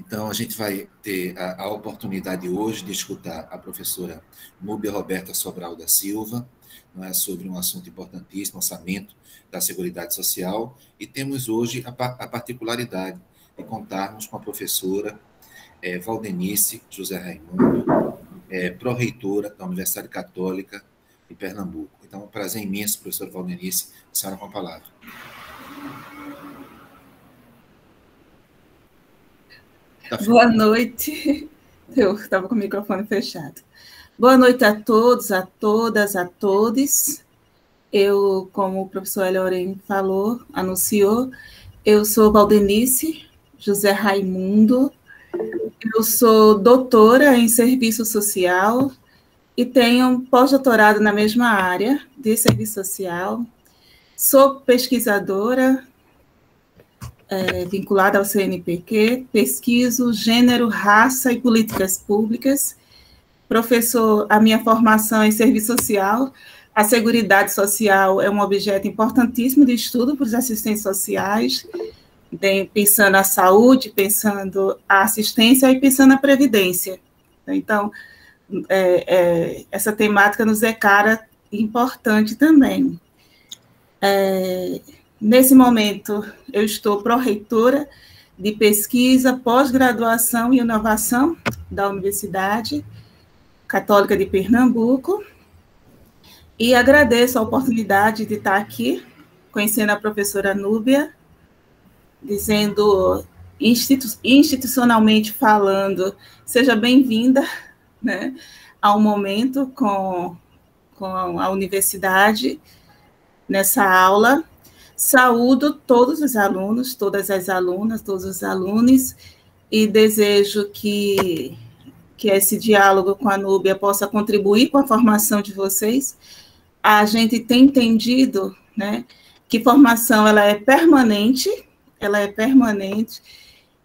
Então, a gente vai ter a oportunidade hoje de escutar a professora Núbia Roberta Sobral da Silva, não é, sobre um assunto importantíssimo, orçamento da Seguridade Social, e temos hoje a particularidade de contarmos com a professora Valdenice José Raimundo, pró-reitora da Universidade Católica de Pernambuco. Então, é um prazer imenso, professora Valdenice, a senhora com a palavra. Boa noite. Eu estava com o microfone fechado. Boa noite a todos, a todas, a todos. Eu, como o professor Elioren falou, anunciou, eu sou Valdenice José Raimundo, eu sou doutora em serviço social e tenho um pós-doutorado na mesma área de serviço social. Sou pesquisadora vinculada ao CNPq, pesquiso gênero, raça e políticas públicas. Professor, a minha formação em serviço social, a Seguridade Social é um objeto importantíssimo de estudo para os assistentes sociais, pensando a saúde, pensando a assistência e pensando a previdência. Então, essa temática nos é cara e importante também. Nesse momento, eu estou pró-reitora de pesquisa, pós-graduação e inovação da Universidade Católica de Pernambuco, e agradeço a oportunidade de estar aqui, conhecendo a professora Núbia, dizendo, institucionalmente falando, seja bem-vinda, né, ao momento com a universidade, nessa aula. Saúdo todos os alunos, todas as alunas, todos os alunos, e desejo que esse diálogo com a Núbia possa contribuir com a formação de vocês. A gente tem entendido, né, que formação ela é permanente,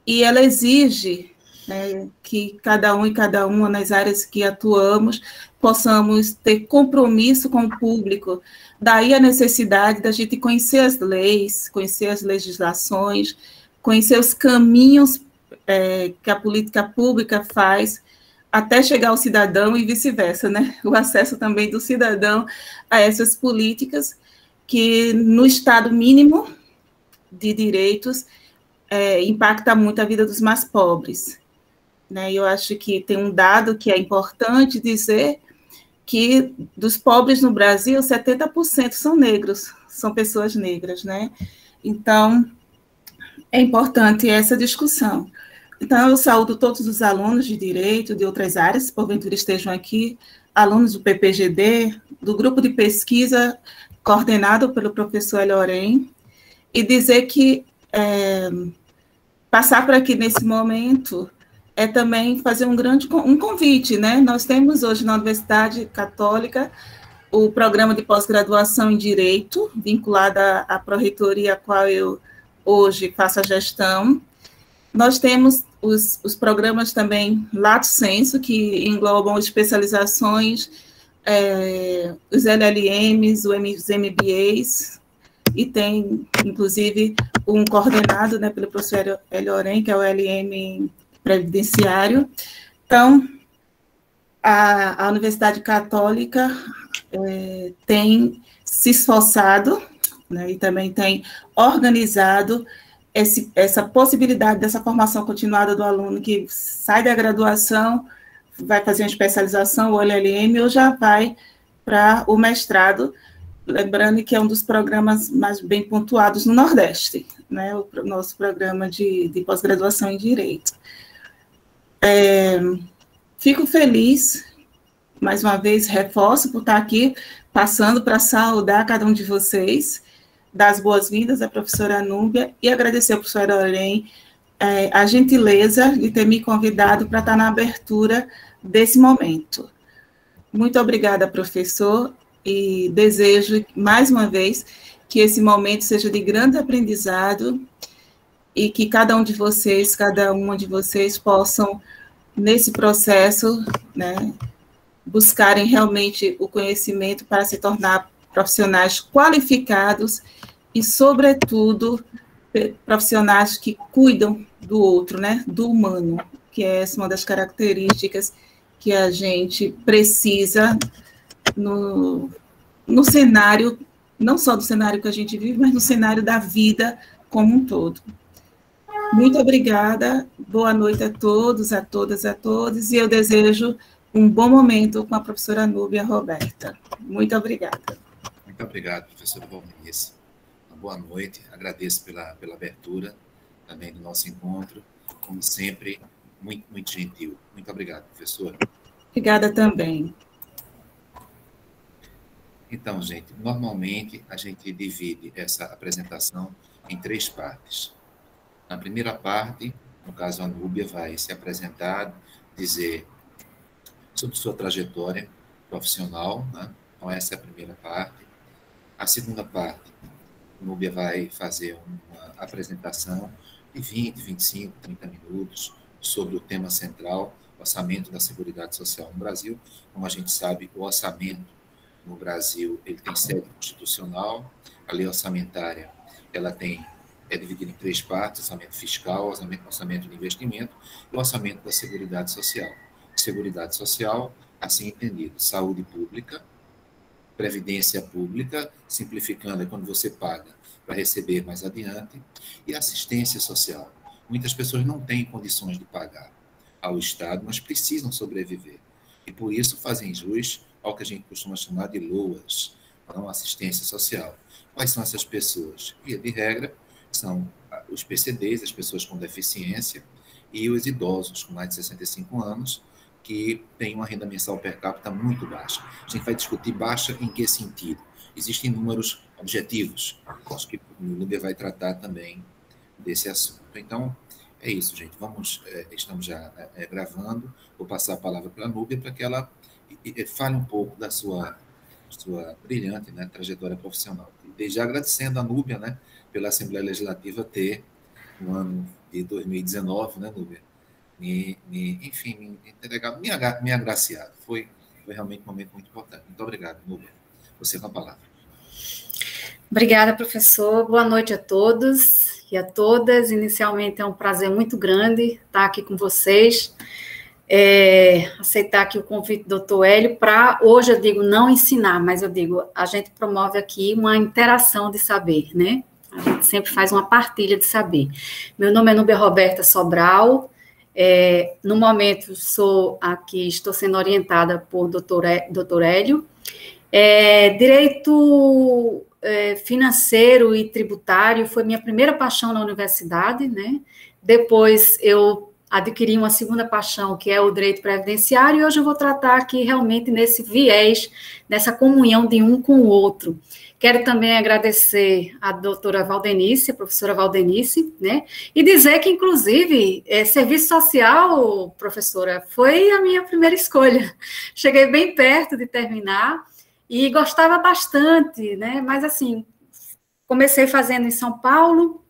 e ela exige, né, que cada um e cada uma nas áreas que atuamos possamos ter compromisso com o público. Daí a necessidade da gente conhecer as leis, conhecer as legislações, conhecer os caminhos que a política pública faz até chegar ao cidadão e vice-versa, né? O acesso também do cidadão a essas políticas que, no estado mínimo de direitos, impacta muito a vida dos mais pobres. Né? Eu acho que tem um dado que é importante dizer, que dos pobres no Brasil, 70% são negros, são pessoas negras, né? Então, é importante essa discussão. Então, eu saúdo todos os alunos de direito, de outras áreas, porventura estejam aqui, alunos do PPGD, do grupo de pesquisa coordenado pelo professor Elioren, e dizer que passar por aqui nesse momento é também fazer um convite, né? Nós temos hoje na Universidade Católica o programa de pós-graduação em Direito, vinculado à pró-reitoria, a qual eu hoje faço a gestão. Nós temos os programas também Lato Sensu, que englobam especializações, os LLMs, os MBAs, e tem, inclusive, um coordenado, né, pelo professor Elioren, que é o LM previdenciário. Então, a Universidade Católica tem se esforçado, né, e também tem organizado essa possibilidade dessa formação continuada do aluno que sai da graduação, vai fazer uma especialização, o LLM, ou já vai para o mestrado, lembrando que é um dos programas mais bem pontuados no Nordeste, né, o nosso programa de pós-graduação em Direito. Fico feliz, mais uma vez, reforço por estar aqui, passando para saudar cada um de vocês, dar as boas-vindas à professora Núbia e agradecer ao professor Elioren a gentileza de ter me convidado para estar na abertura desse momento. Muito obrigada, professor, e desejo, mais uma vez, que esse momento seja de grande aprendizado e que cada um de vocês, cada uma de vocês possam, nesse processo, né, buscarem realmente o conhecimento para se tornar profissionais qualificados e, sobretudo, profissionais que cuidam do outro, né, do humano, que é essa uma das características que a gente precisa no cenário, não só do cenário que a gente vive, mas no cenário da vida como um todo. Muito obrigada, boa noite a todos, a todas, a todos, e eu desejo um bom momento com a professora Núbia Roberta. Muito obrigada. Muito obrigado, professora Valmenice. Uma boa noite, agradeço pela abertura também do nosso encontro, como sempre, muito gentil. Muito obrigado, professora. Obrigada também. Então, gente, normalmente a gente divide essa apresentação em 3 partes. Na primeira parte, no caso a Núbia vai se apresentar, dizer sobre sua trajetória profissional, né? Então essa é a primeira parte. A segunda parte, a Núbia vai fazer uma apresentação de 20, 25, 30 minutos sobre o tema central, orçamento da Seguridade Social no Brasil. Como a gente sabe, o orçamento no Brasil ele tem sede constitucional, a lei orçamentária ela é dividida em 3 partes: orçamento fiscal, orçamento de investimento e o orçamento da Seguridade Social. Seguridade Social, assim entendido, saúde pública, previdência pública, simplificando é quando você paga para receber mais adiante, e assistência social. Muitas pessoas não têm condições de pagar ao Estado, mas precisam sobreviver. E por isso fazem jus ao que a gente costuma chamar de LOAS, não assistência social. Quais são essas pessoas? Via de regra, são os PCDs, as pessoas com deficiência, e os idosos com mais de 65 anos, que têm uma renda mensal per capita muito baixa. A gente vai discutir baixa em que sentido? Existem números objetivos. Acho que o Núbia vai tratar também desse assunto. Então, é isso, gente. Estamos já gravando. Vou passar a palavra para a Núbia para que ela fale um pouco da sua brilhante, né, trajetória profissional. Desde já agradecendo a Núbia, né, pela Assembleia Legislativa ter, no ano de 2019, né, Núbia, me agraciado. Foi realmente um momento muito importante. Muito obrigado, Núbia. Você com a palavra. Obrigada, professor. Boa noite a todos e a todas. Inicialmente é um prazer muito grande estar aqui com vocês. Aceitar aqui o convite do doutor Hélio para, hoje eu digo, não ensinar, mas eu digo, a gente promove aqui uma interação de saber, né? A gente sempre faz uma partilha de saber. Meu nome é Núbia Roberta Sobral. No momento, estou sendo orientada por doutor Hélio. Direito financeiro e tributário foi minha primeira paixão na universidade, né? Depois eu adquiri uma segunda paixão, que é o direito previdenciário, e hoje eu vou tratar aqui realmente nesse viés, nessa comunhão de um com o outro. Quero também agradecer a doutora Valdenice, a professora Valdenice, né? E dizer que, inclusive, serviço social, professora, foi a minha primeira escolha. Cheguei bem perto de terminar e gostava bastante, né? Mas, assim, comecei fazendo em São Paulo.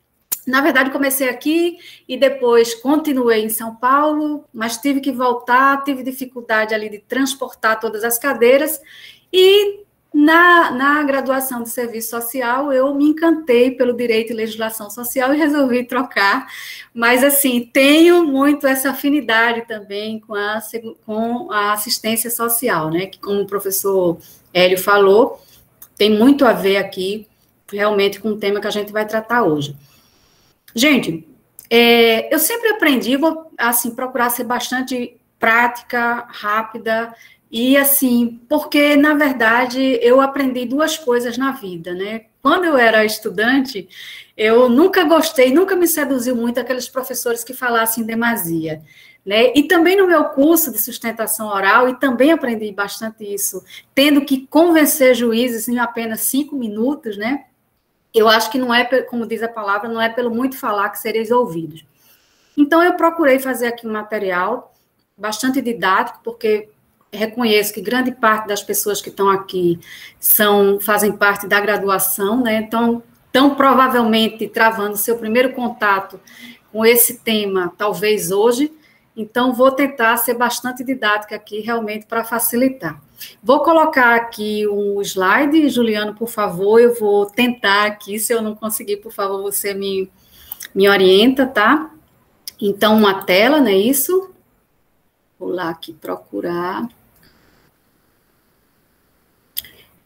Na verdade, comecei aqui e depois continuei em São Paulo, mas tive que voltar, tive dificuldade ali de transportar todas as cadeiras e na graduação de serviço social eu me encantei pelo direito e legislação social e resolvi trocar, mas assim, tenho muito essa afinidade também com a assistência social, né, que como o professor Hélio falou, tem muito a ver aqui realmente com o tema que a gente vai tratar hoje. Gente, eu sempre aprendi, vou, assim, procurar ser bastante prática, rápida, e, assim, porque, na verdade, eu aprendi 2 coisas na vida, né? Quando eu era estudante, eu nunca gostei, nunca me seduziu muito aqueles professores que falassem demasia, né? E também no meu curso de sustentação oral, e também aprendi bastante isso, tendo que convencer juízes em apenas 5 minutos, né? Eu acho que não é, como diz a palavra, não é pelo muito falar que sereis ouvidos. Então, eu procurei fazer aqui um material bastante didático, porque reconheço que grande parte das pessoas que estão aqui fazem parte da graduação, né? Então, estão provavelmente travando seu primeiro contato com esse tema, talvez hoje. Então, vou tentar ser bastante didática aqui, realmente, para facilitar. Vou colocar aqui um slide, Juliano, por favor, eu vou tentar aqui, se eu não conseguir, por favor, você me me orienta, tá? Então, uma tela, não é isso? Vou lá aqui procurar.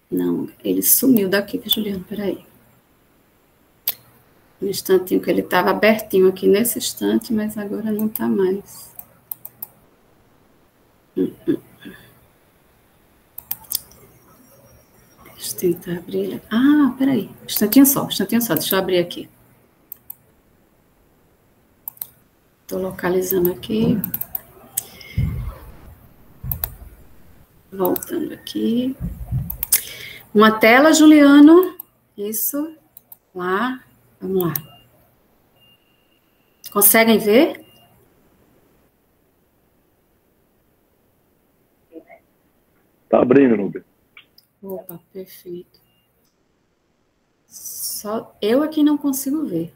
Não, ele sumiu daqui, Juliano, peraí. Um instantinho que ele estava abertinho aqui nesse instante, mas agora não está mais. Deixa eu tentar abrir ele. Ah, peraí, um instantinho só, deixa eu abrir aqui. Estou localizando aqui. Voltando aqui. Uma tela, Juliano. Isso. Lá. Vamos lá. Conseguem ver? Tá abrindo, Nubia. Opa, perfeito. Só eu aqui não consigo ver.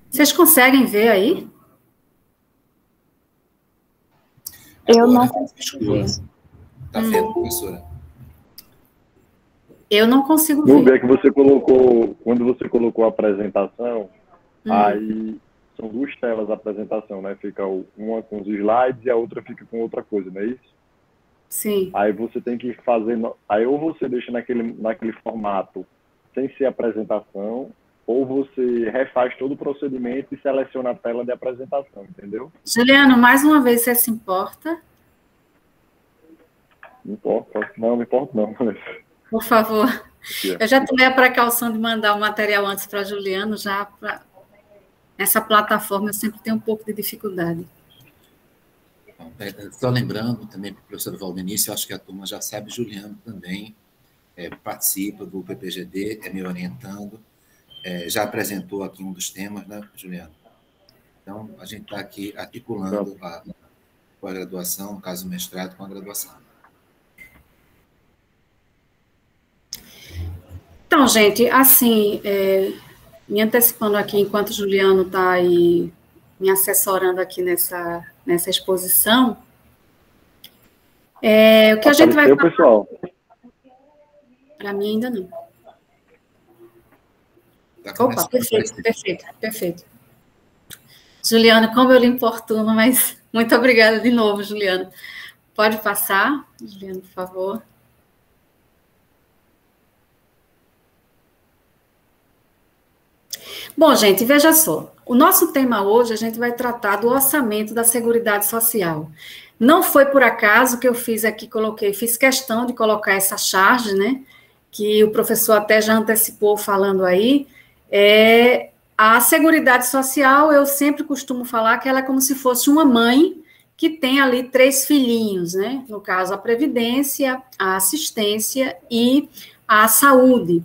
Vocês conseguem ver aí? Eu não consigo ver. Tá vendo, professora? Eu não consigo ver. Nubia, é que você colocou, quando você colocou a apresentação, aí são duas telas a apresentação, né? Fica uma com os slides e a outra fica com outra coisa, não é isso? Sim. Aí você tem que fazer, aí ou você deixa naquele formato sem ser apresentação, ou você refaz todo o procedimento e seleciona a tela de apresentação, entendeu? Juliano, mais uma vez, você se importa? Não importa, não importa não. Por favor. Eu já tomei a precaução de mandar o material antes para Juliano, já para essa plataforma eu sempre tenho um pouco de dificuldade. Só lembrando também para o professor Valdenice, eu acho que a turma já sabe, Juliano também participa do PPGD, me orientando, já apresentou aqui um dos temas, né, Juliano? Então, a gente está aqui articulando a graduação, no caso, o mestrado com a graduação. Então, gente, assim, me antecipando aqui, enquanto o Juliano está aí me assessorando aqui nessa exposição, o que a gente vai falar... pessoal? Para mim ainda não. Opa, perfeito. Juliano, como eu lhe importuno, mas muito obrigada de novo, Juliano. Pode passar, Juliano, por favor. Bom, gente, veja só. O nosso tema hoje, a gente vai tratar do orçamento da Seguridade Social. Não foi por acaso que eu fiz questão de colocar essa charge, né? Que o professor até já antecipou falando aí. A Seguridade Social, eu sempre costumo falar que ela é como se fosse uma mãe que tem ali 3 filhinhos, né? No caso, a Previdência, a Assistência e a Saúde.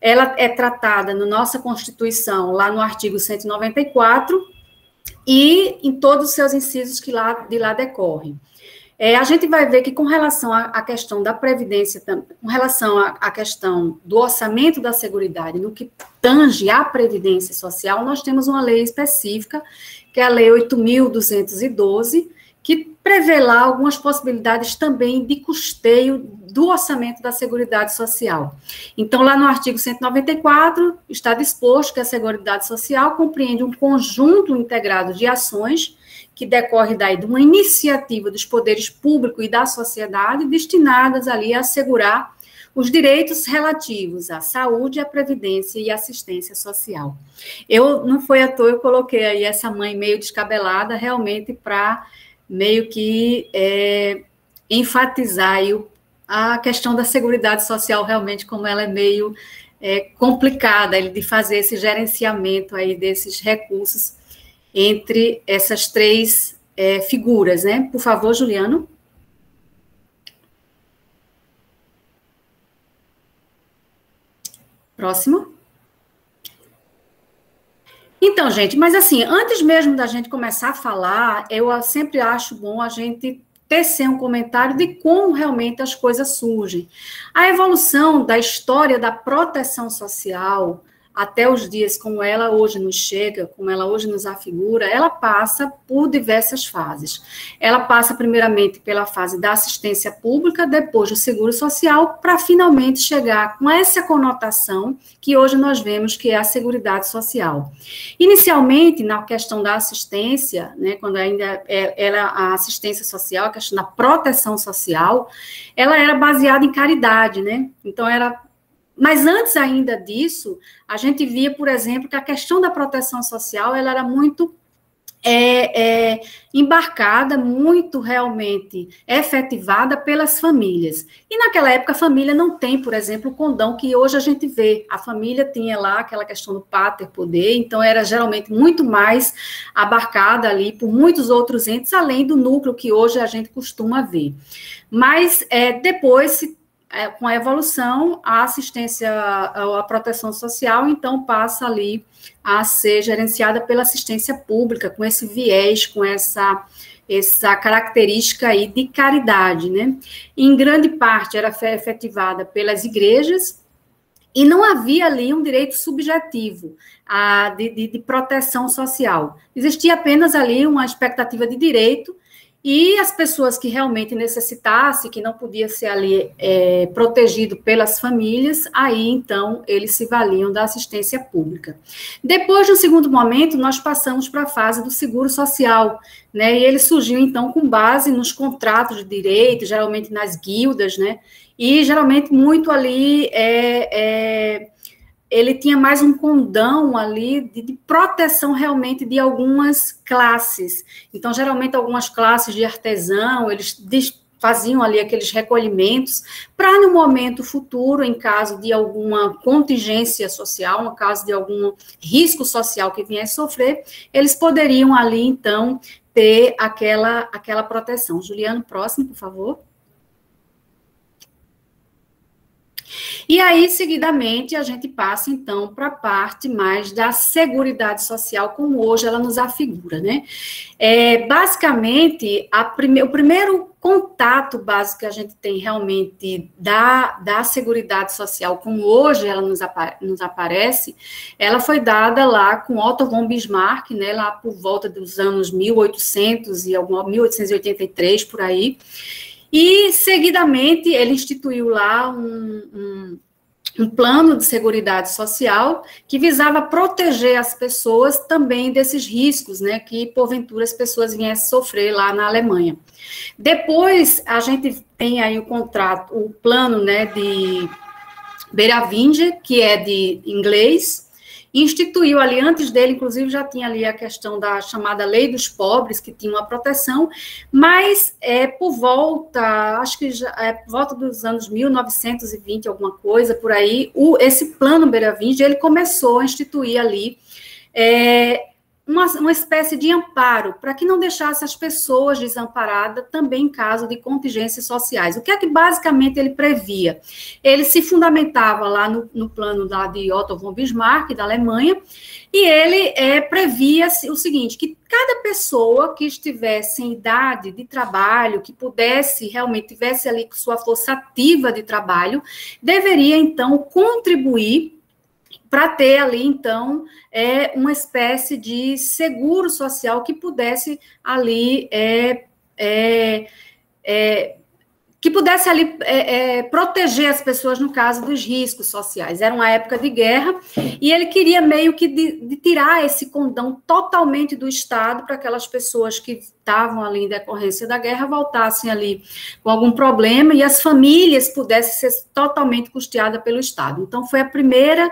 Ela é tratada na nossa Constituição, lá no artigo 194, e em todos os seus incisos que de lá decorrem. A gente vai ver que com relação à questão da Previdência, com relação à questão do orçamento da Seguridade, no que tange à Previdência Social, nós temos uma lei específica, que é a Lei 8.212, que prevê lá algumas possibilidades também de custeio do orçamento da Seguridade Social. Então, lá no artigo 194, está disposto que a Seguridade Social compreende um conjunto integrado de ações que decorre daí de uma iniciativa dos poderes públicos e da sociedade destinadas ali a assegurar os direitos relativos à saúde, à previdência e assistência social. Não foi à toa, eu coloquei aí essa mãe meio descabelada, realmente para meio que enfatizar aí a questão da Seguridade Social, realmente, como ela é meio complicada, de fazer esse gerenciamento aí desses recursos entre essas 3 figuras, né? Por favor, Juliano. Próximo. Então, gente, mas assim, antes mesmo da gente começar a falar, eu sempre acho bom a gente tecer um comentário de como realmente as coisas surgem. A evolução da história da proteção social, até os dias como ela hoje nos chega, como ela hoje nos afigura, ela passa por diversas fases. Ela passa primeiramente pela fase da assistência pública, depois do seguro social, para finalmente chegar com essa conotação que hoje nós vemos que é a Seguridade Social. Inicialmente, na questão da assistência, né, quando ainda era a assistência social, a questão da proteção social, ela era baseada em caridade, né? Então, mas antes ainda disso, a gente via, por exemplo, que a questão da proteção social ela era muito embarcada, muito realmente efetivada pelas famílias. E naquela época a família não tem, por exemplo, o condão que hoje a gente vê. A família tinha lá aquela questão do pater poder, então era geralmente muito mais abarcada ali por muitos outros entes, além do núcleo que hoje a gente costuma ver. Mas depois com a evolução, a assistência, a proteção social, então, passa ali a ser gerenciada pela assistência pública, com esse viés, com essa característica aí de caridade, né? Em grande parte era efetivada pelas igrejas, e não havia ali um direito subjetivo de proteção social. Existia apenas ali uma expectativa de direito, e as pessoas que realmente necessitassem, que não podia ser ali protegido pelas famílias, aí, então, eles se valiam da assistência pública. Depois, no segundo momento, nós passamos para a fase do seguro social, né, e ele surgiu, então, com base nos contratos de direito, geralmente nas guildas, né, e geralmente muito ali ele tinha mais um condão ali de proteção realmente de algumas classes. Então, geralmente, algumas classes de artesão, eles faziam ali aqueles recolhimentos para, no momento futuro, em caso de alguma contingência social, no caso de algum risco social que viesse sofrer, eles poderiam ali, então, ter aquela proteção. Juliano, próximo, por favor. E aí, seguidamente, a gente passa, então, para a parte mais da Seguridade Social, como hoje ela nos afigura, né? Basicamente, o primeiro contato básico que a gente tem realmente da Seguridade Social, como hoje ela nos aparece, ela foi dada lá com Otto von Bismarck, né, lá por volta dos anos 1800 e 1883, por aí. E, seguidamente, ele instituiu lá um plano de seguridade social que visava proteger as pessoas também desses riscos, né, que, porventura, as pessoas viessem sofrer lá na Alemanha. Depois, a gente tem aí o plano, né, de Beiravinde, que é de inglês, instituiu ali, antes dele, inclusive, já tinha ali a questão da chamada Lei dos Pobres, que tinha uma proteção, mas por volta, acho que por volta dos anos 1920, alguma coisa, por aí, esse plano Beiravinde, ele começou a instituir ali uma espécie de amparo, para que não deixasse as pessoas desamparadas também em caso de contingências sociais. O que é que basicamente ele previa? Ele se fundamentava lá no plano de Otto von Bismarck, da Alemanha, e ele previa o seguinte, que cada pessoa que estivesse em idade de trabalho, que pudesse, realmente tivesse ali sua força ativa de trabalho, deveria, então, contribuir para ter ali, então, uma espécie de seguro social que pudesse ali, proteger as pessoas no caso dos riscos sociais. Era uma época de guerra e ele queria meio que de tirar esse condão totalmente do Estado para aquelas pessoas que estavam ali em decorrência da guerra voltassem ali com algum problema e as famílias pudessem ser totalmente custeadas pelo Estado. Então, foi a primeira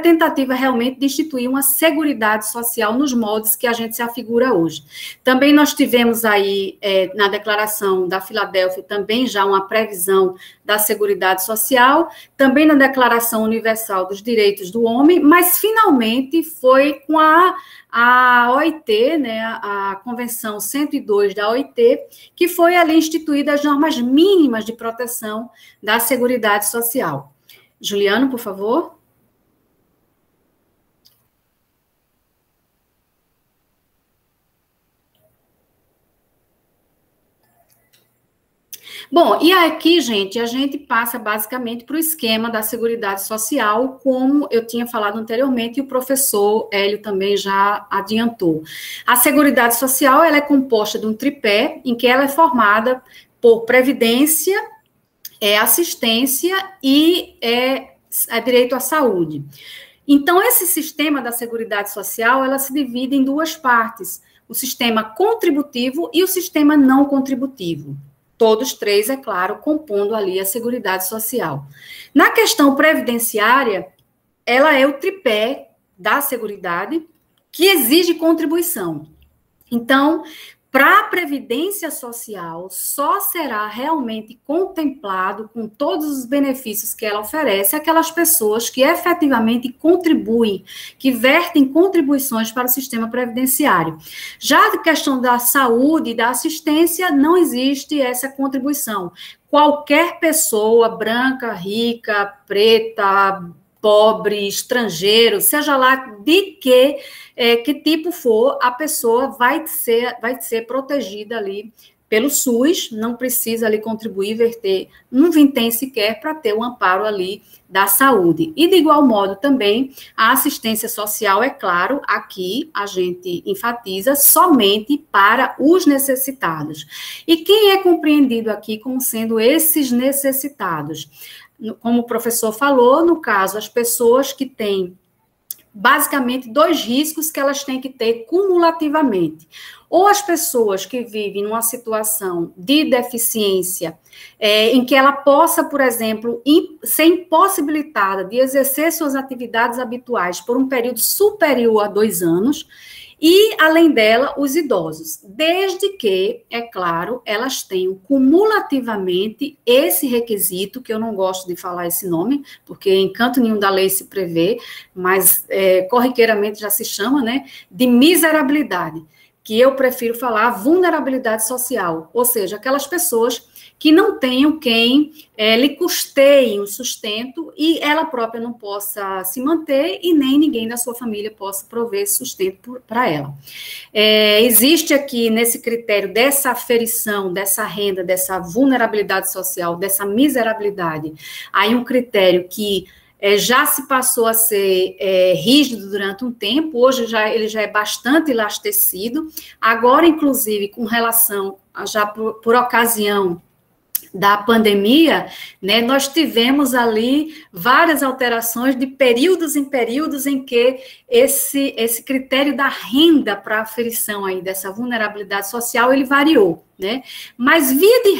tentativa realmente de instituir uma seguridade social nos moldes que a gente se afigura hoje. Também nós tivemos aí, na Declaração da Filadélfia, também já uma previsão da Seguridade Social, também na Declaração Universal dos Direitos do Homem, mas finalmente foi com a OIT, né, a Convenção 102 da OIT, que foi ali instituída as normas mínimas de proteção da Seguridade Social. Juliano, por favor. Bom, e aqui, gente, a gente passa basicamente para o esquema da Seguridade Social, como eu tinha falado anteriormente, e o professor Hélio também já adiantou. A Seguridade Social, ela é composta de um tripé, em que ela é formada por previdência, assistência e direito à saúde. Então, esse sistema da Seguridade Social, ela se divide em duas partes, o sistema contributivo e o sistema não contributivo. Todos três, é claro, compondo ali a Seguridade Social. Na questão previdenciária, ela é o tripé da Seguridade que exige contribuição. Então, para a Previdência Social, só será realmente contemplado com todos os benefícios que ela oferece aquelas pessoas que efetivamente contribuem, que vertem contribuições para o sistema previdenciário. Já a questão da saúde e da assistência, não existe essa contribuição. Qualquer pessoa, branca, rica, preta, pobre, estrangeiro, seja lá de que tipo for, a pessoa vai ser protegida ali pelo SUS, não precisa ali contribuir, verter um vintém sequer para ter o amparo ali da saúde. E de igual modo também, a assistência social, é claro, aqui a gente enfatiza somente para os necessitados. E quem é compreendido aqui como sendo esses necessitados? Como o professor falou, no caso, as pessoas que têm basicamente dois riscos que elas têm que ter cumulativamente. Ou as pessoas que vivem numa situação de deficiência, em que ela possa, por exemplo, ser impossibilitada de exercer suas atividades habituais por um período superior a 2 anos, e, além dela, os idosos, desde que, é claro, elas tenham cumulativamente esse requisito, que eu não gosto de falar esse nome, porque em canto nenhum da lei se prevê, mas corriqueiramente já se chama, né, de miserabilidade, que eu prefiro falar vulnerabilidade social, ou seja, aquelas pessoas que não tenham quem lhe custeie o sustento e ela própria não possa se manter e nem ninguém da sua família possa prover esse sustento para ela. Existe aqui, nesse critério dessa aferição, dessa renda, dessa vulnerabilidade social, dessa miserabilidade, aí um critério que já se passou a ser rígido durante um tempo, hoje ele já é bastante elastecido, agora, inclusive, com relação, já por ocasião da pandemia, né, nós tivemos ali várias alterações de períodos em períodos em que esse critério da renda para aferição aí dessa vulnerabilidade social, ele variou, né? Mas via de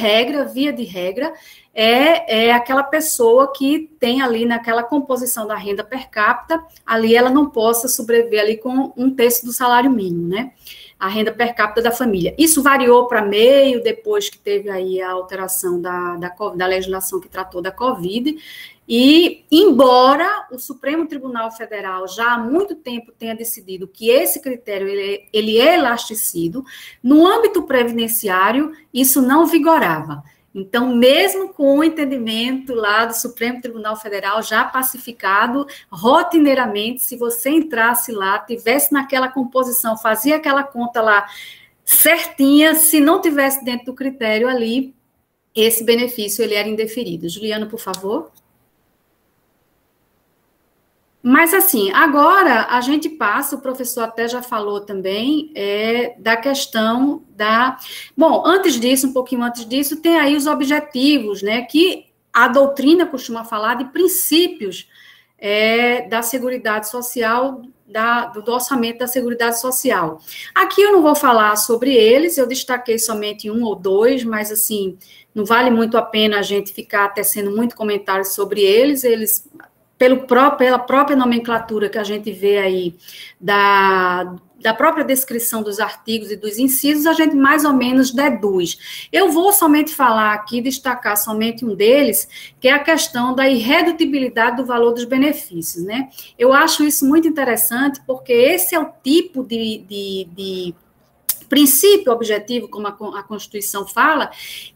regra, é aquela pessoa que tem ali naquela composição da renda per capita, ali ela não possa sobreviver ali com 1/3 do salário mínimo, né? A renda per capita da família. Isso variou para meio, depois que teve aí a alteração da legislação que tratou da Covid, e embora o Supremo Tribunal Federal já há muito tempo tenha decidido que esse critério ele é elastecido, no âmbito previdenciário isso não vigorava. Então, mesmo com o entendimento lá do Supremo Tribunal Federal já pacificado, rotineiramente, se você entrasse lá, tivesse naquela composição, fazia aquela conta lá certinha, se não tivesse dentro do critério ali, esse benefício ele era indeferido. Juliana, por favor. Mas, assim, agora a gente passa, o professor até já falou também, da questão da... Bom, antes disso, um pouquinho antes disso, tem aí os objetivos, né, que a doutrina costuma falar de princípios da Seguridade Social, do orçamento da Seguridade Social. Aqui eu não vou falar sobre eles, eu destaquei somente 1 ou 2, mas, assim, não vale muito a pena a gente ficar tecendo muito comentário sobre eles, pela própria nomenclatura que a gente vê aí, da própria descrição dos artigos e dos incisos, a gente mais ou menos deduz. Eu vou somente falar aqui, destacar somente um deles, que é a questão da irredutibilidade do valor dos benefícios, né? Eu acho isso muito interessante, porque esse é o tipo de princípio objetivo, como a Constituição fala,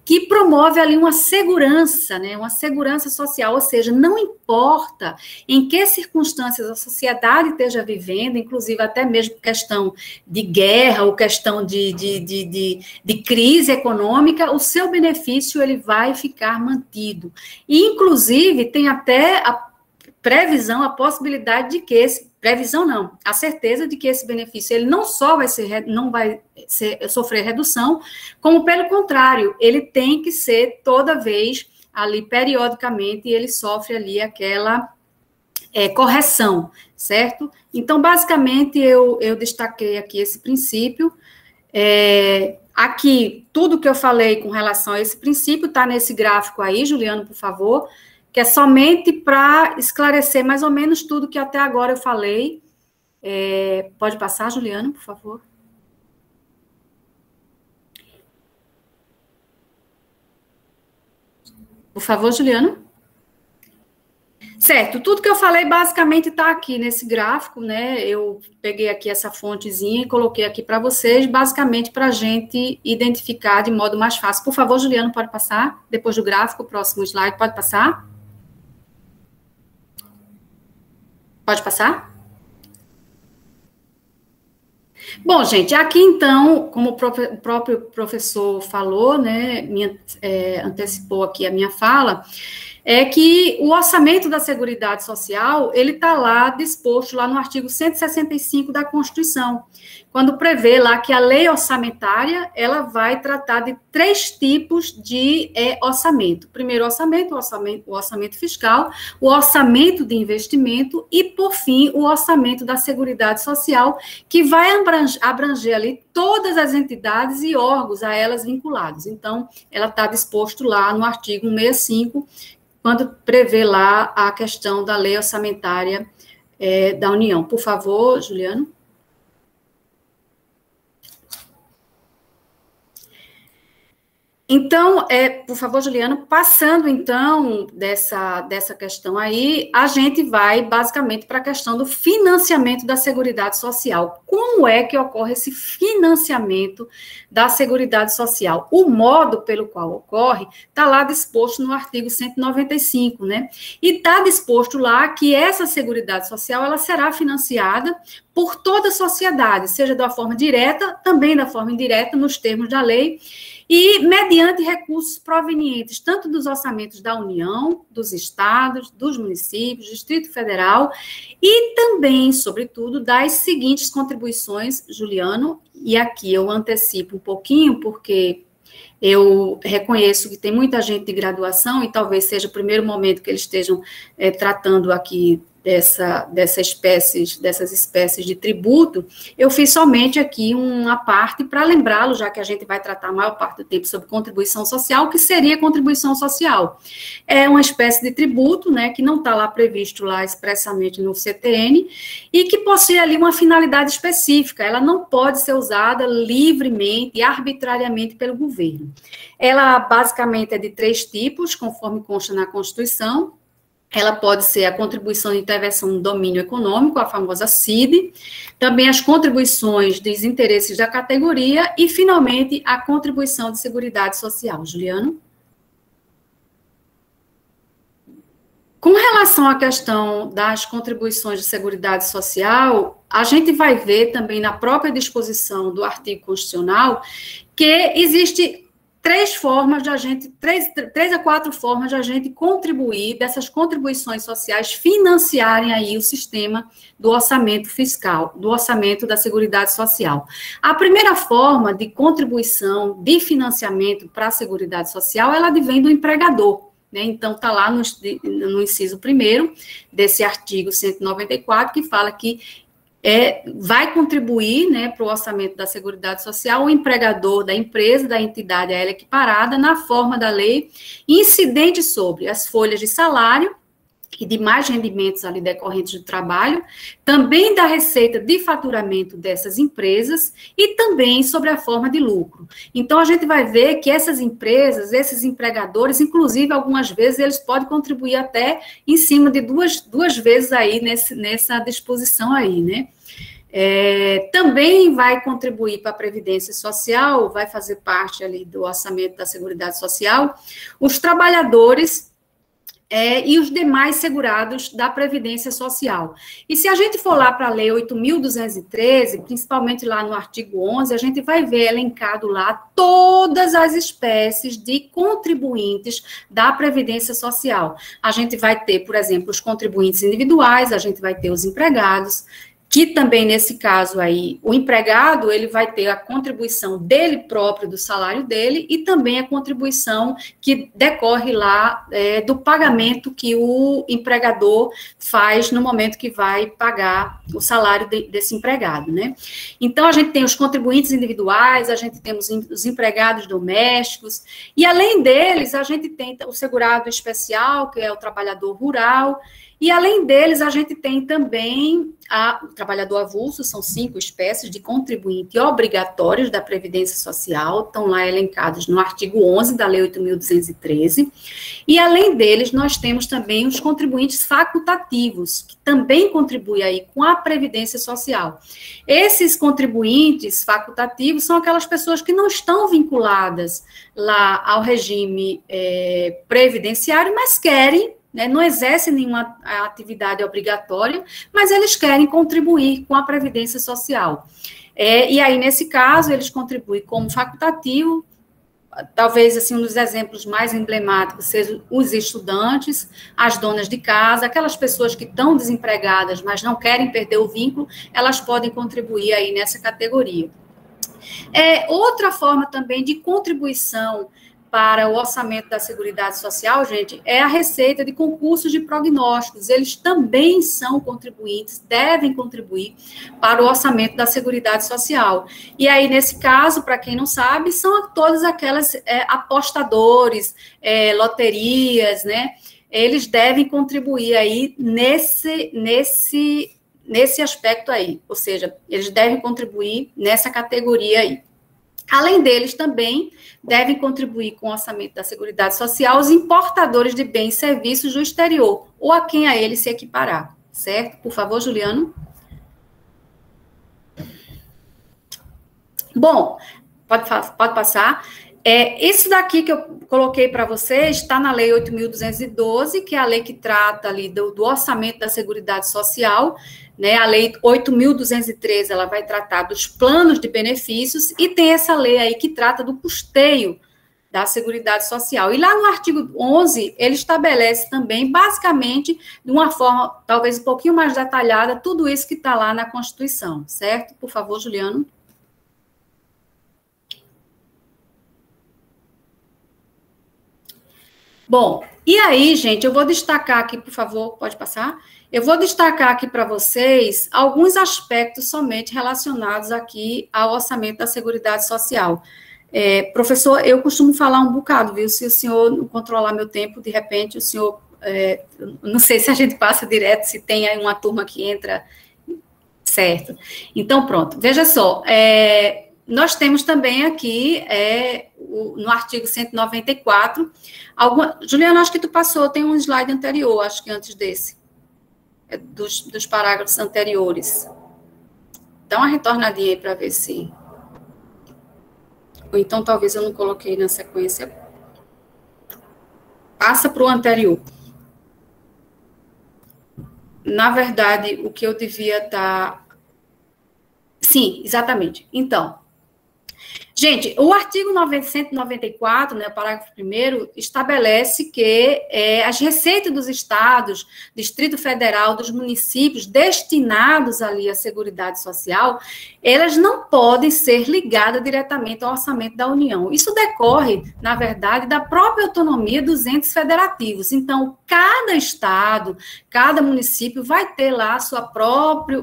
que promove ali uma segurança, né, uma segurança social, ou seja, não importa em que circunstâncias a sociedade esteja vivendo, inclusive até mesmo questão de guerra ou questão de crise econômica, o seu benefício ele vai ficar mantido. E, inclusive, tem até a previsão, a possibilidade de que a certeza de que esse benefício ele não só não vai sofrer redução, como pelo contrário, ele tem que ser toda vez ali periodicamente ele sofre ali aquela correção, certo? Então, basicamente, eu destaquei aqui esse princípio. Aqui, tudo que eu falei com relação a esse princípio está nesse gráfico aí, Juliano, por favor, que é somente para esclarecer mais ou menos tudo que até agora eu falei. Pode passar, Juliano, por favor? Por favor, Juliano. Certo, tudo que eu falei basicamente está aqui nesse gráfico, né? Eu peguei aqui essa fontezinha e coloquei aqui para vocês, basicamente para a gente identificar de modo mais fácil. Por favor, Juliano, pode passar? Depois do gráfico, o próximo slide, pode passar? Pode passar? Bom, gente, aqui então, como o próprio professor falou, né, antecipou aqui a minha fala, é que o orçamento da Seguridade Social, ele está lá disposto lá no artigo 165 da Constituição, quando prevê lá que a lei orçamentária, ela vai tratar de 3 tipos de orçamento. O primeiro orçamento, o orçamento fiscal, o orçamento de investimento e, por fim, o orçamento da Seguridade Social, que vai abranger ali todas as entidades e órgãos a elas vinculados. Então, ela está disposto lá no artigo 165, quando prevê lá a questão da lei orçamentária da União. Por favor, Juliano. Então, por favor, Juliano, passando, então, dessa questão aí, a gente vai, basicamente, para a questão do financiamento da Seguridade Social. Como é que ocorre esse financiamento da Seguridade Social? O modo pelo qual ocorre está lá disposto no artigo 195, né? E está disposto lá que essa Seguridade Social, ela será financiada por toda a sociedade, seja da forma direta, também da forma indireta, nos termos da lei, e mediante recursos provenientes tanto dos orçamentos da União, dos estados, dos municípios, do Distrito Federal, e também, sobretudo, das seguintes contribuições, Juliano, e aqui eu antecipo um pouquinho, porque eu reconheço que tem muita gente de graduação, e talvez seja o primeiro momento que eles estejam tratando aqui dessas espécies de tributo. Eu fiz somente aqui uma parte para lembrá-lo, já que a gente vai tratar a maior parte do tempo sobre contribuição social, o que seria contribuição social? É uma espécie de tributo, né, que não está lá previsto lá expressamente no CTN, e que possui ali uma finalidade específica, ela não pode ser usada livremente e arbitrariamente pelo governo. Ela basicamente é de 3 tipos, conforme consta na Constituição. Ela pode ser a contribuição de intervenção no domínio econômico, a famosa CID, também as contribuições dos interesses da categoria e, finalmente, a contribuição de seguridade social. Juliano? Com relação à questão das contribuições de seguridade social, a gente vai ver também na própria disposição do artigo constitucional que existe 3 a 4 formas de a gente contribuir, dessas contribuições sociais, financiarem aí o sistema do orçamento fiscal, do orçamento da Seguridade Social. A primeira forma de contribuição, de financiamento para a Seguridade Social, ela advém do empregador, né? Então, está lá no inciso 1º desse artigo 194, que fala que vai contribuir, né, para o orçamento da Seguridade Social o empregador da empresa, da entidade a ela equiparada, na forma da lei, incidente sobre as folhas de salário e demais rendimentos ali decorrentes do trabalho, também da receita de faturamento dessas empresas e também sobre a forma de lucro. Então, a gente vai ver que essas empresas, esses empregadores, inclusive, algumas vezes, eles podem contribuir até em cima de duas vezes aí nessa disposição aí, né? também vai contribuir para a Previdência Social, vai fazer parte ali do orçamento da Seguridade Social, os trabalhadores e os demais segurados da Previdência Social. E se a gente for lá para a Lei 8.213, principalmente lá no artigo 11, a gente vai ver elencado lá todas as espécies de contribuintes da Previdência Social. A gente vai ter, por exemplo, os contribuintes individuais, a gente vai ter os empregados, que também, nesse caso aí, o empregado, ele vai ter a contribuição dele próprio, do salário dele, e também a contribuição que decorre lá do pagamento que o empregador faz no momento que vai pagar o salário desse empregado, né? Então, a gente tem os contribuintes individuais, a gente tem os empregados domésticos, e além deles, a gente tem o segurado especial, que é o trabalhador rural, e, além deles, a gente tem também o trabalhador avulso, são 5 espécies de contribuinte obrigatórios da Previdência Social, estão lá elencados no artigo 11 da Lei 8.213, e, além deles, nós temos também os contribuintes facultativos, que também contribuem aí com a Previdência Social. Esses contribuintes facultativos são aquelas pessoas que não estão vinculadas lá ao regime previdenciário, mas querem, não exercem nenhuma atividade obrigatória, mas eles querem contribuir com a Previdência Social. E aí, nesse caso, eles contribuem como facultativo, talvez, assim, um dos exemplos mais emblemáticos sejam os estudantes, as donas de casa, aquelas pessoas que estão desempregadas, mas não querem perder o vínculo, elas podem contribuir aí nessa categoria. Outra forma também de contribuição para o orçamento da Seguridade Social, gente, é a receita de concursos de prognósticos. Eles também são contribuintes, devem contribuir para o orçamento da Seguridade Social. E aí, nesse caso, para quem não sabe, são todas aquelas apostadores, loterias, né? Eles devem contribuir aí nesse aspecto aí, ou seja, eles devem contribuir nessa categoria aí. Além deles, também devem contribuir com o orçamento da Seguridade Social os importadores de bens e serviços do exterior, ou a quem a ele se equiparar, certo? Por favor, Juliano. Bom, pode passar. Isso daqui que eu coloquei para vocês está na Lei 8.212, que é a lei que trata ali do orçamento da Seguridade Social, né? A Lei 8.213, ela vai tratar dos planos de benefícios, e tem essa lei aí que trata do custeio da Seguridade Social. E lá no artigo 11, ele estabelece também, basicamente, de uma forma talvez um pouquinho mais detalhada, tudo isso que está lá na Constituição, certo? Por favor, Juliano. Bom, e aí, gente, eu vou destacar aqui, por favor, pode passar? Eu vou destacar aqui para vocês alguns aspectos somente relacionados aqui ao orçamento da Seguridade Social. Professor, eu costumo falar um bocado, viu? Se o senhor não controlar meu tempo, de repente, o senhor... não sei se a gente passa direto, se tem aí uma turma que entra... Certo. Então, pronto. Veja só, nós temos também aqui, no artigo 194, Juliana, acho que tu passou, tem um slide anterior, acho que antes desse, dos parágrafos anteriores. Dá uma retornadinha aí para ver se... Ou então, talvez eu não coloquei na sequência. Passa para o anterior. Na verdade, o que eu devia estar... Sim, exatamente. Então... Gente, o artigo 194, né, o parágrafo 1º, estabelece que as receitas dos estados, Distrito Federal, dos municípios destinados ali à Seguridade Social, elas não podem ser ligadas diretamente ao orçamento da União. Isso decorre, na verdade, da própria autonomia dos entes federativos. Então, cada estado, cada município vai ter lá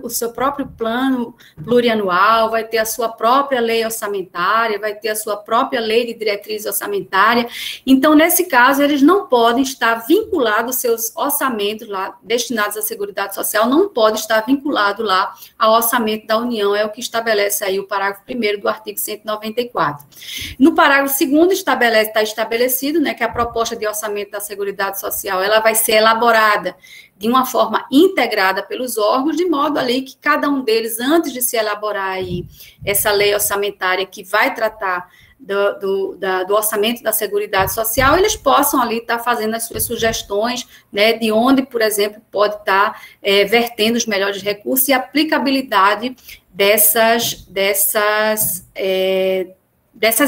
o seu próprio plano plurianual, vai ter a sua própria lei orçamentária, vai ter a sua própria lei de diretriz orçamentária. Então, nesse caso, eles não podem estar vinculados, seus orçamentos lá destinados à Seguridade Social, não podem estar vinculados lá ao orçamento da União, é o que estabelece aí o parágrafo 1º do artigo 194. No parágrafo 2º está estabelecido, né, que a proposta de orçamento da Seguridade Social, ela vai ser elaborada de uma forma integrada pelos órgãos, de modo ali que cada um deles, antes de se elaborar aí essa lei orçamentária que vai tratar do orçamento da Seguridade Social, eles possam ali estar fazendo as suas sugestões, né, de onde, por exemplo, pode estar vertendo os melhores recursos e aplicabilidade dessas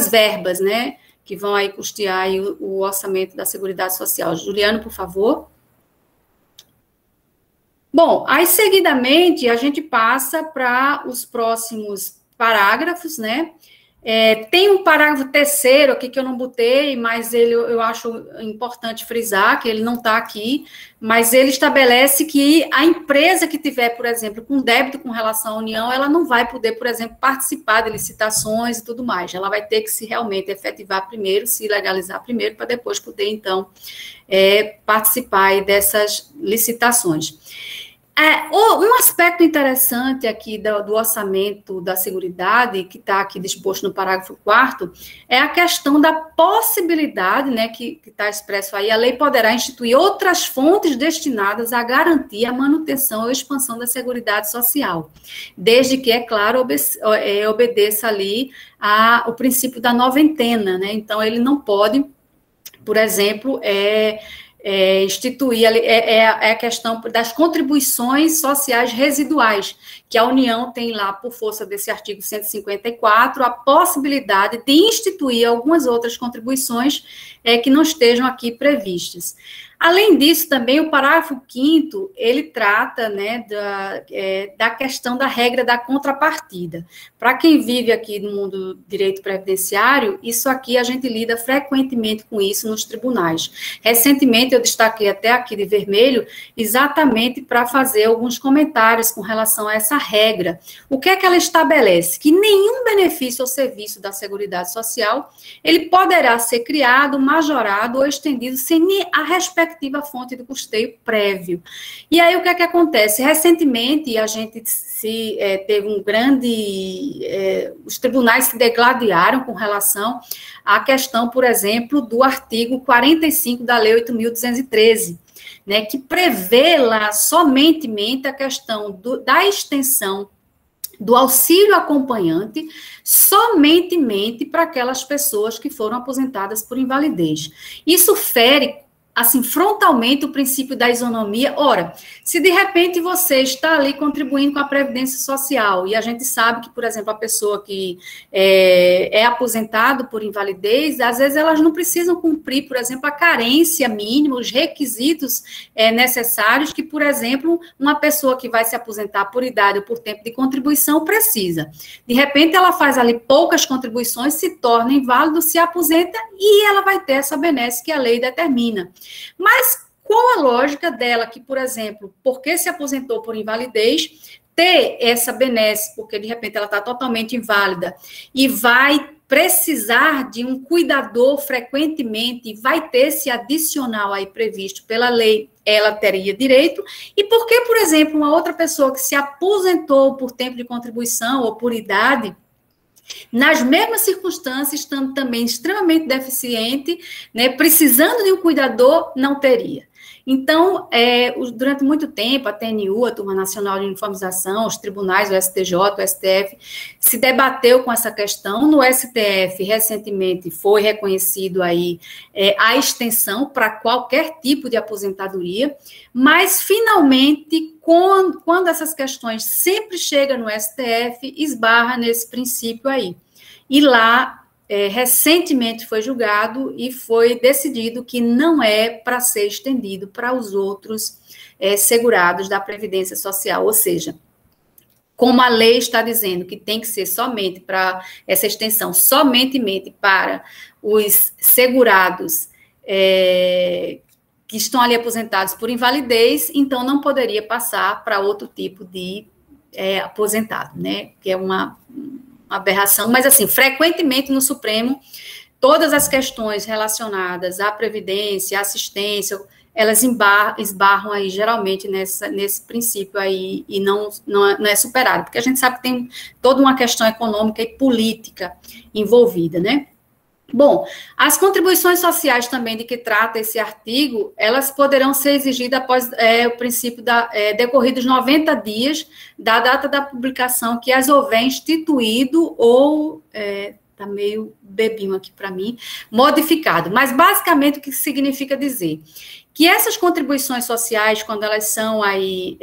verbas, né, que vão aí custear aí o orçamento da Seguridade Social. Juliano, por favor. Bom, aí, seguidamente, a gente passa para os próximos parágrafos, né? Tem um parágrafo terceiro aqui que eu não botei, mas eu acho importante frisar, que ele não está aqui, mas ele estabelece que a empresa que tiver, por exemplo, com débito com relação à União, ela não vai poder, por exemplo, participar de licitações e tudo mais. Ela vai ter que se realmente efetivar primeiro, se legalizar primeiro, para depois poder, então, participar aí dessas licitações. Um aspecto interessante aqui do orçamento da Seguridade, que está aqui disposto no parágrafo 4º, é a questão da possibilidade, né, que está expresso aí, a lei poderá instituir outras fontes destinadas a garantir a manutenção ou expansão da Seguridade Social, desde que, é claro, obedeça ali o princípio da noventena, né? Então, ele não pode, por exemplo, instituir a questão das contribuições sociais residuais, que a União tem lá, por força desse artigo 154, a possibilidade de instituir algumas outras contribuições que não estejam aqui previstas. Além disso, também, o parágrafo 5º, ele trata, né, da questão da regra da contrapartida. Para quem vive aqui no mundo do direito previdenciário, isso aqui a gente lida frequentemente com isso nos tribunais. Recentemente, eu destaquei até aqui de vermelho, exatamente para fazer alguns comentários com relação a essa regra. O que é que ela estabelece? Que nenhum benefício ou serviço da Seguridade Social, ele poderá ser criado, majorado ou estendido sem a respectiva fonte de custeio prévio. E aí, o que é que acontece? Recentemente, a gente teve um grande... os tribunais se degladiaram com relação à questão, por exemplo, do artigo 45 da Lei 8.213, né, que prevê lá somentemente a questão da extensão do auxílio acompanhante somentemente para aquelas pessoas que foram aposentadas por invalidez. Isso fere, assim, frontalmente o princípio da isonomia. Ora, se de repente você está ali contribuindo com a Previdência Social, e a gente sabe que, por exemplo, a pessoa que é aposentado por invalidez, às vezes elas não precisam cumprir, por exemplo, a carência mínima, os requisitos necessários que, por exemplo, uma pessoa que vai se aposentar por idade ou por tempo de contribuição precisa. De repente, ela faz ali poucas contribuições, se torna inválido, se aposenta e ela vai ter essa benesse que a lei determina. Mas qual a lógica dela que, por exemplo, porque se aposentou por invalidez, ter essa benesse, porque de repente ela está totalmente inválida e vai precisar de um cuidador frequentemente e vai ter esse adicional aí previsto pela lei, ela teria direito, e porque, por exemplo, uma outra pessoa que se aposentou por tempo de contribuição ou por idade, nas mesmas circunstâncias, estando também extremamente deficiente, né, precisando de um cuidador, não teria. Então, durante muito tempo, a TNU, a Turma Nacional de Uniformização, os tribunais, o STJ, o STF, se debateu com essa questão. No STF, recentemente, foi reconhecido aí a extensão para qualquer tipo de aposentadoria, mas, finalmente, quando essas questões sempre chegam no STF, esbarra nesse princípio aí. E lá, recentemente foi julgado e foi decidido que não é para ser estendido para os outros segurados da Previdência Social, ou seja, como a lei está dizendo que tem que ser somente para essa extensão, somente para os segurados que estão ali aposentados por invalidez, então não poderia passar para outro tipo de aposentado, né? Que é uma aberração, mas assim, frequentemente no Supremo, todas as questões relacionadas à previdência, à assistência, elas esbarram aí geralmente nesse princípio aí e não é superado, porque a gente sabe que tem toda uma questão econômica e política envolvida, né? Bom, as contribuições sociais também de que trata esse artigo, elas poderão ser exigidas após o princípio decorridos 90 dias da data da publicação que as houver instituído ou, tá meio bebinho aqui para mim, modificado. Mas, basicamente, o que significa dizer? Que essas contribuições sociais, quando elas são aí,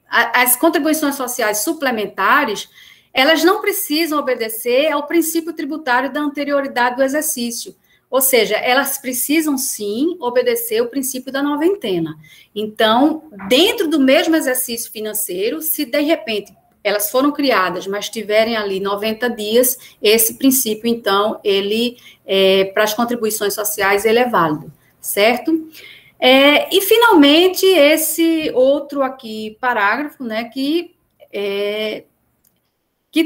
as contribuições sociais suplementares, elas não precisam obedecer ao princípio tributário da anterioridade do exercício. Ou seja, elas precisam, sim, obedecer o princípio da noventena. Então, dentro do mesmo exercício financeiro, se de repente elas foram criadas, mas tiverem ali 90 dias, esse princípio, então, ele, para as contribuições sociais, ele é válido, certo? E, finalmente, esse outro aqui parágrafo, né, que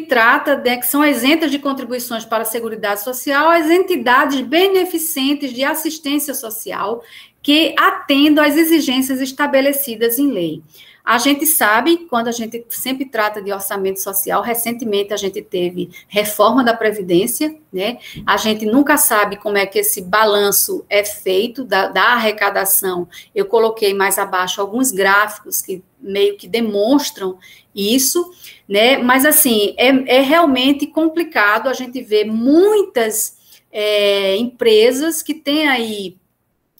trata de que são isentas de contribuições para a Seguridade Social as entidades beneficentes de assistência social que atendam às exigências estabelecidas em lei. A gente sabe, quando a gente sempre trata de orçamento social, recentemente a gente teve reforma da Previdência, né? A gente nunca sabe como é que esse balanço é feito da arrecadação. Eu coloquei mais abaixo alguns gráficos que meio que demonstram isso, né? Mas, assim, é realmente complicado a gente ver muitas empresas que têm aí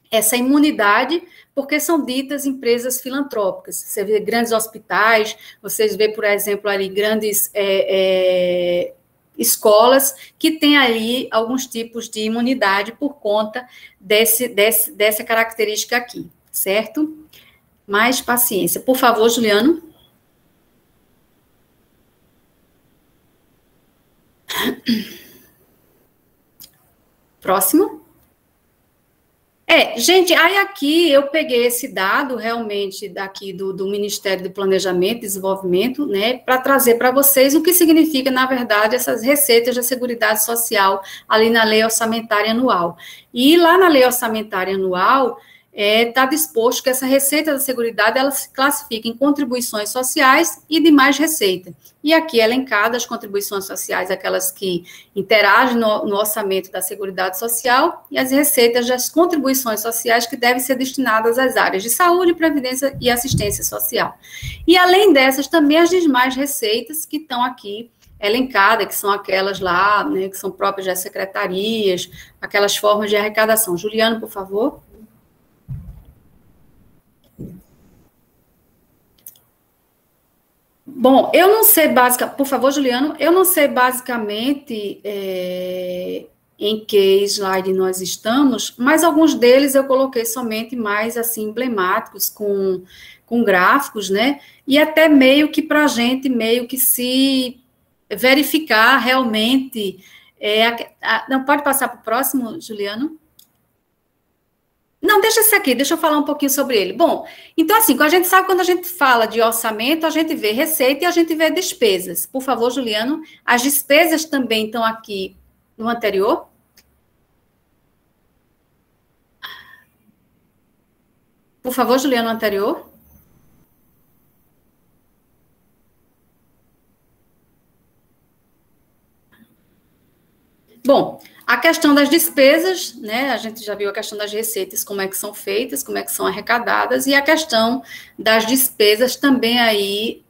essa imunidade, porque são ditas empresas filantrópicas. Você vê grandes hospitais, vocês vê, por exemplo, ali grandes escolas que têm ali alguns tipos de imunidade por conta dessa característica aqui, certo? Mais paciência. Por favor, Juliano. Próximo. Gente, aí aqui eu peguei esse dado realmente daqui do Ministério do Planejamento e Desenvolvimento, né, para trazer para vocês o que significa, na verdade, essas receitas da Seguridade Social ali na Lei Orçamentária Anual. E lá na Lei Orçamentária Anual está disposto que essa receita da Seguridade, ela se classifica em contribuições sociais e demais receita. E aqui é elencada as contribuições sociais, aquelas que interagem no orçamento da Seguridade Social, e as receitas das contribuições sociais que devem ser destinadas às áreas de saúde, previdência e assistência social. E, além dessas, também as demais receitas que estão aqui elencadas, que são aquelas lá, né, que são próprias das secretarias, aquelas formas de arrecadação. Juliano, por favor. Bom, eu não sei por favor, Juliano, eu não sei basicamente em que slide nós estamos, mas alguns deles eu coloquei somente mais, assim, emblemáticos, com gráficos, né, e até meio que para a gente, meio que se verificar realmente, não pode passar para o próximo, Juliano? Não, deixa esse aqui, deixa eu falar um pouquinho sobre ele. Bom, então, assim, a gente sabe, quando a gente fala de orçamento, a gente vê receita e a gente vê despesas. Por favor, Juliano, as despesas também estão aqui no anterior. Por favor, Juliano, anterior. Bom, a questão das despesas, né, a gente já viu a questão das receitas, como é que são feitas, como é que são arrecadadas, e a questão das despesas também aí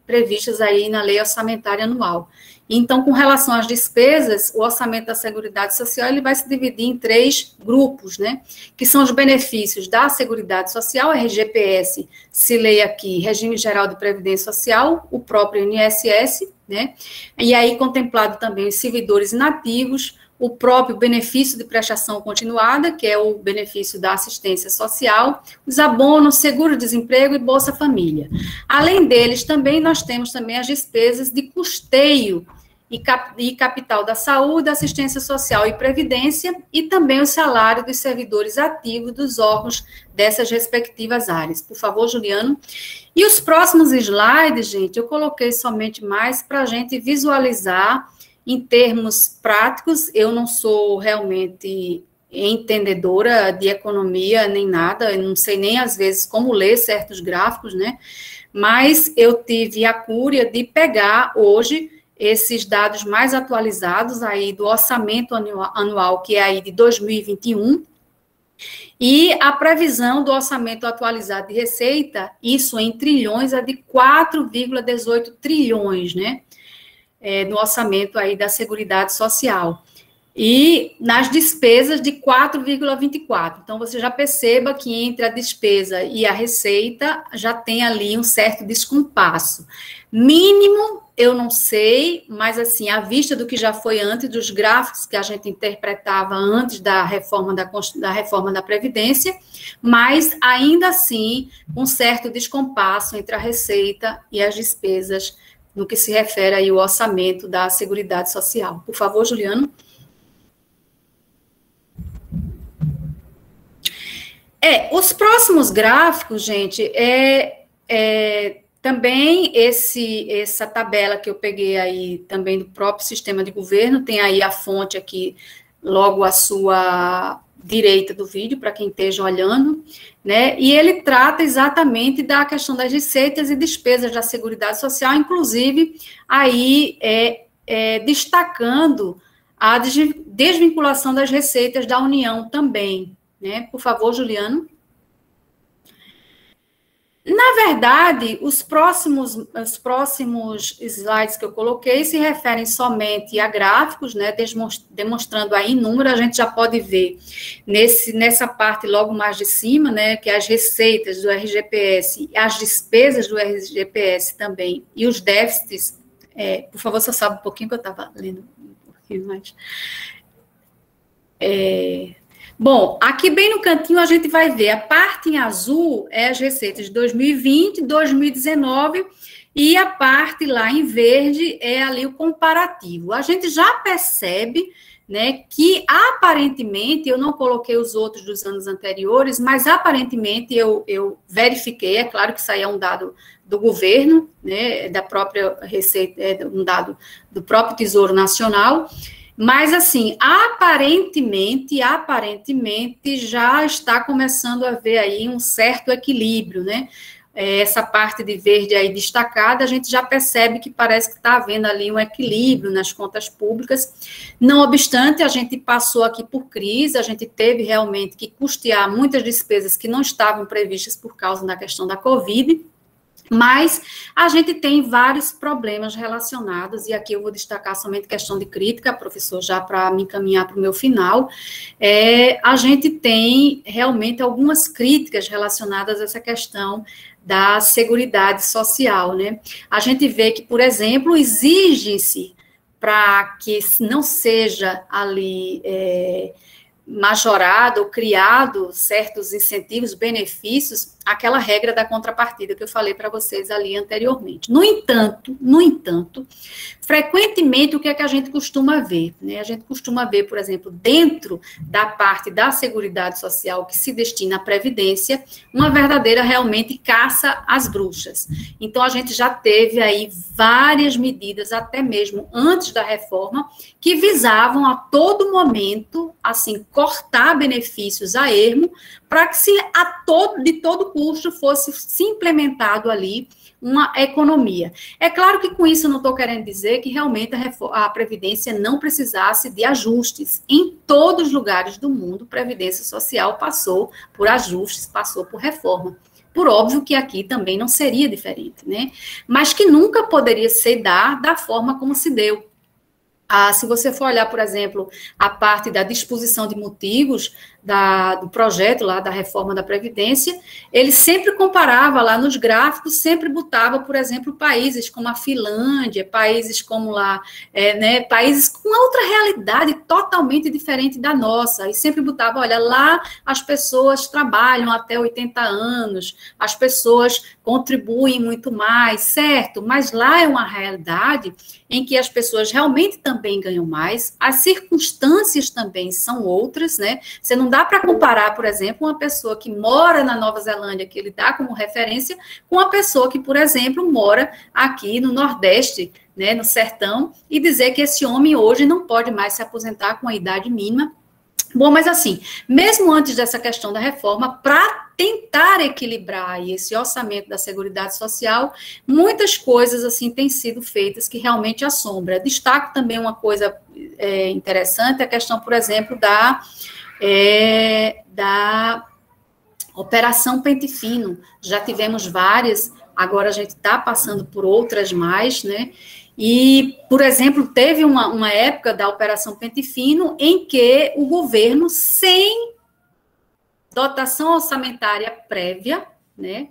previstas aí na Lei Orçamentária Anual. Então, com relação às despesas, o orçamento da Seguridade Social, ele vai se dividir em 3 grupos, né, que são os benefícios da Seguridade Social, RGPS, se leia aqui, Regime Geral de Previdência Social, o próprio INSS, né, e aí contemplado também os servidores inativos, o próprio benefício de prestação continuada, que é o benefício da assistência social, os abonos, seguro-desemprego e Bolsa Família. Além deles, também nós temos também as despesas de custeio e capital da saúde, assistência social e previdência, e também o salário dos servidores ativos dos órgãos dessas respectivas áreas. Por favor, Juliano. E os próximos slides, gente, eu coloquei somente mais para a gente visualizar em termos práticos. Eu não sou realmente entendedora de economia nem nada, eu não sei nem às vezes como ler certos gráficos, né? Mas eu tive a cúria de pegar hoje esses dados mais atualizados aí do orçamento anual, que é aí de 2021, e a previsão do orçamento atualizado de receita, isso em trilhões, é de 4,18 trilhões, né, no orçamento aí da Seguridade Social. E nas despesas de 4,24. Então, você já perceba que entre a despesa e a receita já tem ali um certo descompasso. Mínimo, eu não sei, mas assim, à vista do que já foi antes, dos gráficos que a gente interpretava antes da reforma da Previdência, mas ainda assim, um certo descompasso entre a receita e as despesas no que se refere aí ao orçamento da Seguridade Social. Por favor, Juliano. Os próximos gráficos, gente, também essa tabela que eu peguei aí também do próprio sistema de governo, tem aí a fonte aqui, logo à sua direita do vídeo, para quem esteja olhando, né, e ele trata exatamente da questão das receitas e despesas da Seguridade Social, inclusive aí destacando a desvinculação das receitas da União também, né? Por favor, Juliano. Na verdade, os próximos slides que eu coloquei se referem somente a gráficos, né, demonstrando aí em número. A gente já pode ver nessa parte logo mais de cima, né, que as receitas do RGPS, as despesas do RGPS também, e os déficits, por favor, só sabe um pouquinho que eu estava lendo um pouquinho mais. Bom, aqui bem no cantinho a gente vai ver, a parte em azul é as receitas de 2020, 2019, e a parte lá em verde é ali o comparativo. A gente já percebe, né, que aparentemente, eu não coloquei os outros dos anos anteriores, mas aparentemente eu verifiquei, é claro que isso aí é um dado do governo, né, da própria receita, um dado do próprio Tesouro Nacional. Mas, assim, aparentemente já está começando a haver aí um certo equilíbrio, né? Essa parte de verde aí destacada, a gente já percebe que parece que está havendo ali um equilíbrio nas contas públicas. Não obstante, a gente passou aqui por crise, a gente teve realmente que custear muitas despesas que não estavam previstas por causa da questão da Covid, mas a gente tem vários problemas relacionados, e aqui eu vou destacar somente questão de crítica, professor, já para me encaminhar para o meu final. A gente tem realmente algumas críticas relacionadas a essa questão da Seguridade Social, né? A gente vê que, por exemplo, exige-se para que não seja ali majorado ou criado certos incentivos, benefícios, aquela regra da contrapartida que eu falei para vocês ali anteriormente. No entanto, frequentemente o que é que a gente costuma ver, né? A gente costuma ver, por exemplo, dentro da parte da Seguridade Social que se destina à Previdência, uma verdadeira realmente caça às bruxas. Então, a gente já teve aí várias medidas, até mesmo antes da reforma, que visavam a todo momento, assim, cortar benefícios a ermo, para que de todo custo fosse se implementado ali uma economia. É claro que com isso eu não estou querendo dizer que realmente a Previdência não precisasse de ajustes. Em todos os lugares do mundo, Previdência Social passou por ajustes, passou por reforma. Por óbvio que aqui também não seria diferente, né? Mas que nunca poderia se dar da forma como se deu. Se você for olhar, por exemplo, a parte da disposição de motivos do projeto lá da reforma da Previdência, ele sempre comparava lá nos gráficos, sempre botava, por exemplo, países como a Finlândia, países como lá, países com outra realidade totalmente diferente da nossa, e sempre botava, olha, lá as pessoas trabalham até 80 anos, as pessoas contribuem muito mais, certo? Mas lá é uma realidade em que as pessoas realmente também ganham mais, as circunstâncias também são outras, né? Você não dá para comparar, por exemplo, uma pessoa que mora na Nova Zelândia, que ele dá como referência, com uma pessoa que, por exemplo, mora aqui no Nordeste, né, no sertão, e dizer que esse homem hoje não pode mais se aposentar com a idade mínima. Bom, mas assim, mesmo antes dessa questão da reforma, para tentar equilibrar esse orçamento da Seguridade Social, muitas coisas assim têm sido feitas que realmente assombram. Destaco também uma coisa interessante, a questão, por exemplo, da Operação Pente Fino. Já tivemos várias, agora a gente está passando por outras mais, né? E, por exemplo, teve uma época da Operação Pente Fino em que o governo, sem dotação orçamentária prévia, né,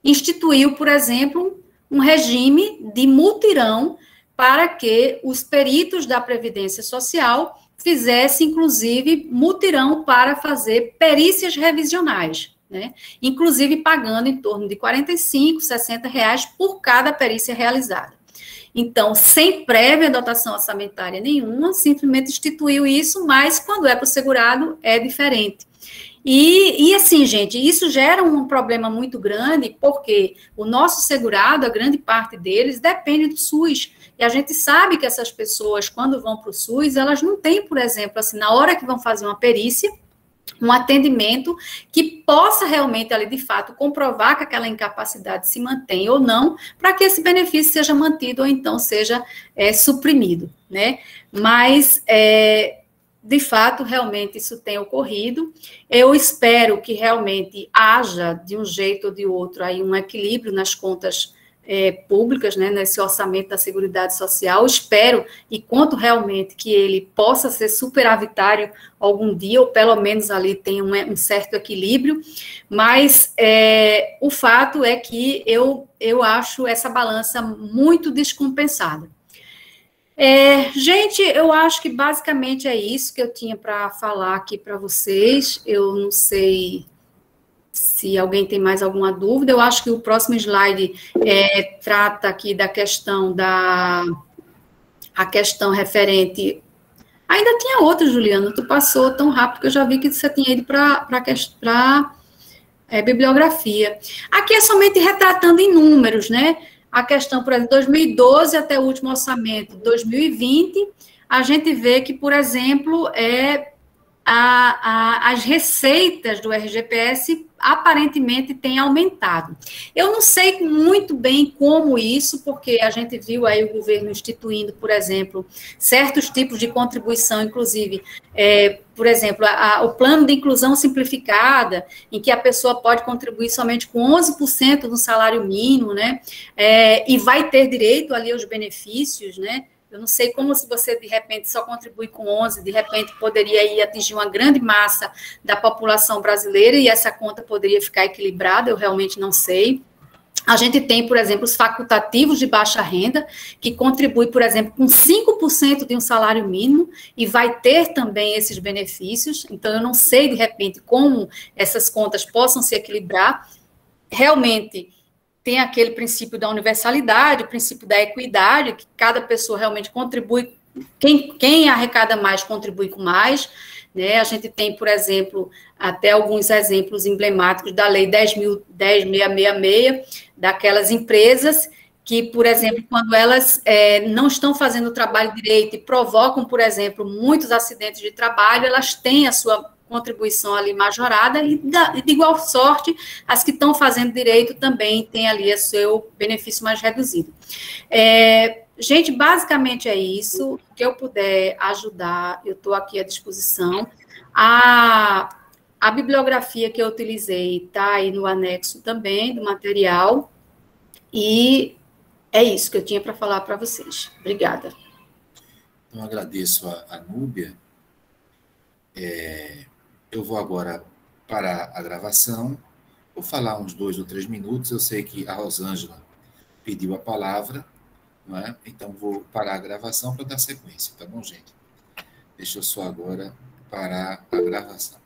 instituiu, por exemplo, um regime de mutirão para que os peritos da Previdência Social fizessem, inclusive, mutirão para fazer perícias revisionais, né, inclusive pagando em torno de R$45, R$60 por cada perícia realizada. Então, sem prévia dotação orçamentária nenhuma, simplesmente instituiu isso, mas quando é para o segurado é diferente. E assim, gente, isso gera um problema muito grande, porque o nosso segurado, a grande parte deles, depende do SUS. E a gente sabe que essas pessoas, quando vão para o SUS, elas não têm, por exemplo, assim, na hora que vão fazer uma perícia, um atendimento que possa realmente, ali, de fato, comprovar que aquela incapacidade se mantém ou não, para que esse benefício seja mantido ou então seja suprimido, né? Mas, de fato, realmente isso tem ocorrido. Eu espero que realmente haja, de um jeito ou de outro, aí um equilíbrio nas contas públicas, né, nesse orçamento da Seguridade Social. Espero e conto realmente que ele possa ser superavitário algum dia, ou pelo menos ali tenha um certo equilíbrio, mas o fato é que eu acho essa balança muito descompensada. Gente, eu acho que basicamente é isso que eu tinha para falar aqui para vocês. Eu não sei se alguém tem mais alguma dúvida. Eu acho que o próximo slide trata aqui da questão a questão referente. Ainda tinha outra, Juliana, tu passou tão rápido que eu já vi que você tinha ido para bibliografia. Aqui é somente retratando em números, né? A questão, por exemplo, 2012 até o último orçamento, 2020, a gente vê que, por exemplo, as receitas do RGPS aparentemente têm aumentado. Eu não sei muito bem como isso, porque a gente viu aí o governo instituindo, por exemplo, certos tipos de contribuição, inclusive, por exemplo, o plano de inclusão simplificada, em que a pessoa pode contribuir somente com 11% do salário mínimo, né, e vai ter direito ali aos benefícios, né. Eu não sei como, se você, de repente, só contribui com 11, de repente poderia ir atingir uma grande massa da população brasileira e essa conta poderia ficar equilibrada, eu realmente não sei. A gente tem, por exemplo, os facultativos de baixa renda, que contribui, por exemplo, com 5% de um salário mínimo e vai ter também esses benefícios. Então, eu não sei, de repente, como essas contas possam se equilibrar. Realmente, tem aquele princípio da universalidade, o princípio da equidade, que cada pessoa realmente contribui, quem arrecada mais contribui com mais, né? A gente tem, por exemplo, até alguns exemplos emblemáticos da Lei 10.666, daquelas empresas que, por exemplo, quando elas não estão fazendo o trabalho direito e provocam, por exemplo, muitos acidentes de trabalho, elas têm a sua contribuição ali majorada, e de igual sorte, as que estão fazendo direito também têm ali o seu benefício mais reduzido. Gente, basicamente é isso. O que eu puder ajudar, eu estou aqui à disposição. A bibliografia que eu utilizei está aí no anexo também do material, e é isso que eu tinha para falar para vocês. Obrigada. Então, agradeço a Núbia. Eu vou agora parar a gravação, vou falar uns 2 ou 3 minutos. Eu sei que a Rosângela pediu a palavra, não é? Então vou parar a gravação para dar sequência, tá bom, gente? Deixa eu só agora parar a gravação.